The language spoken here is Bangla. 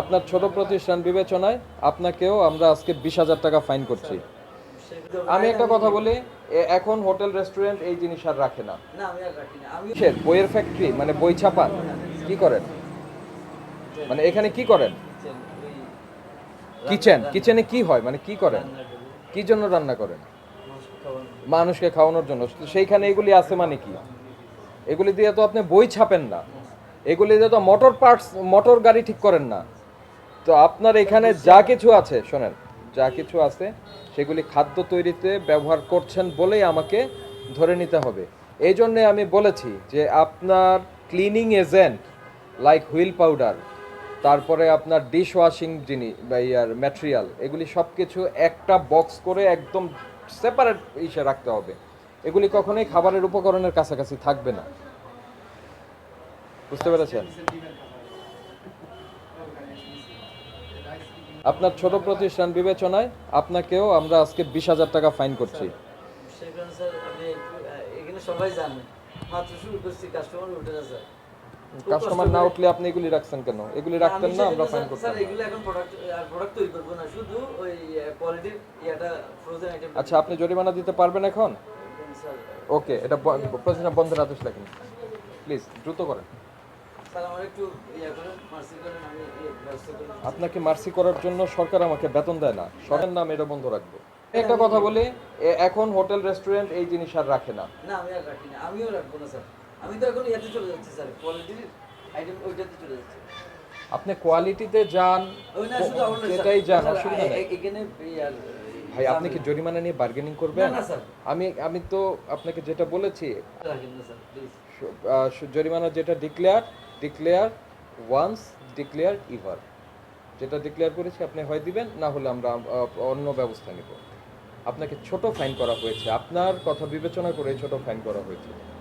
আপনার ছোট প্রতিষ্ঠান বিবেচনায় আপনাকেও আমরা আজকে 20,000 টাকা ফাইন করছি। আমি একটা কথা বলি, এখন হোটেল রেস্টুরেন্ট এই জিনিস আর রাখে না। না আমি আর রাখি না। আমি কিসের বইয়ের ফ্যাক্টরি, মানে বই ছাপান? কি করেন? মানে এখানে কি করেন? কিচেন ওই কিচেন, কিচেনে কি হয়, মানে কি করেন? রান্না করি, কি জন্য রান্না করেন? মাংস খাওয়ানো। মানুষকে খাওয়ানোর জন্য। তো সেইখানে এগুলি আছে মানে কি? এগুলি দিয়ে তো আপনি বই ছাপেন না, এগুলি দিয়ে তো মোটর পার্টস, মোটর গাড়ি ঠিক করেন না। তো আপনার এখানে যা কিছু আছে, শোনেন, যা কিছু আছে সেগুলি খাদ্য তৈরিতে ব্যবহার করছেন বলেই আমাকে ধরে নিতে হবে। এই জন্যে আমি বলেছি যে আপনার cleaning agent like wheel powder, তারপরে আপনার ডিশ ওয়াশিং জিনিস বা ইয়ার ম্যাটেরিয়াল, এগুলি সব কিছু একটা বক্স করে একদম সেপারেট ইসে রাখতে হবে। এগুলি কখনোই খাবারের উপকরণের কাছাকাছি থাকবে না। বুঝতে পেরেছেন? আপনার ছোট প্রতিষ্ঠান বিবেচনায় আপনাকেও আমরা আজকে 20,000 টাকা ফাইন করছি। সেখানে স্যার আপনি এখানে সবাই জানে, মাত্র শুরু করছি, কাস্টমার উঠে না স্যার। খুব কাস্টমার কষ্ট না করে- উঠলে আপনি এগুলি রাখছেন কেন? এগুলি রাখতেন আমি না, সেজন্য আমরা ফাইন স্যার করতাম স্যার না। এগুলো এখন প্রোডাক্ট তৈরি করবো না, শুধু ওই কোয়ালিটির ইয়াটা ফ্রোজেন আইটেম। আচ্ছা, আপনি জরিমানা দিতে পারবেন এখন? স্যার ওকে, এটা প্রতিষ্ঠান বন্ধের আদেশ লেখেন প্লিজ, দ্রুত করেন। স্যার আমার একটু ইয়া করেন, মার্সি করেন, আমি ব্যবস্থা করে দিচ্ছি। আপনাকে মার্সি করার জন্য সরকার আমাকে বেতন দেয় না, সরকারের নাম এটা বন্ধ রাখবো। একটা কথা বলি, এখন হোটেল রেস্টুরেন্ট এই জিনিস আর রাখে না। না আমি আর রাখি না, আমিও রাখবো না স্যার। আমি তো এখন ইয়াতে চলে যাচ্ছি স্যার, কোয়ালিটির আইটেম ওইটাতে চলে যাচ্ছি। আপনি কোয়ালিটিতে যান, ওই না শুধু আমার যেটাই যান, স্যার, অসুবিধা নেই। এখানে ইয়ার ভাই, আপনি কি জরিমানা নিয়ে বার্গেনিং করবেন? না, না, স্যার। আমি তো আপনাকে যেটা বলেছি, রাখেন না স্যার প্লিজ। জরিমানা যেটা ডিক্লেয়ার ওয়ান্স, ডিক্লেয়ার ইভার, যেটা ডিক্লেয়ার করেছি আপনি হয় দিবেন, না হলে আমরা অন্য ব্যবস্থা নিব। আপনাকে ছোট ফাইন করা হয়েছে, আপনার কথা বিবেচনা করে ছোট ফাইন করা হয়েছে।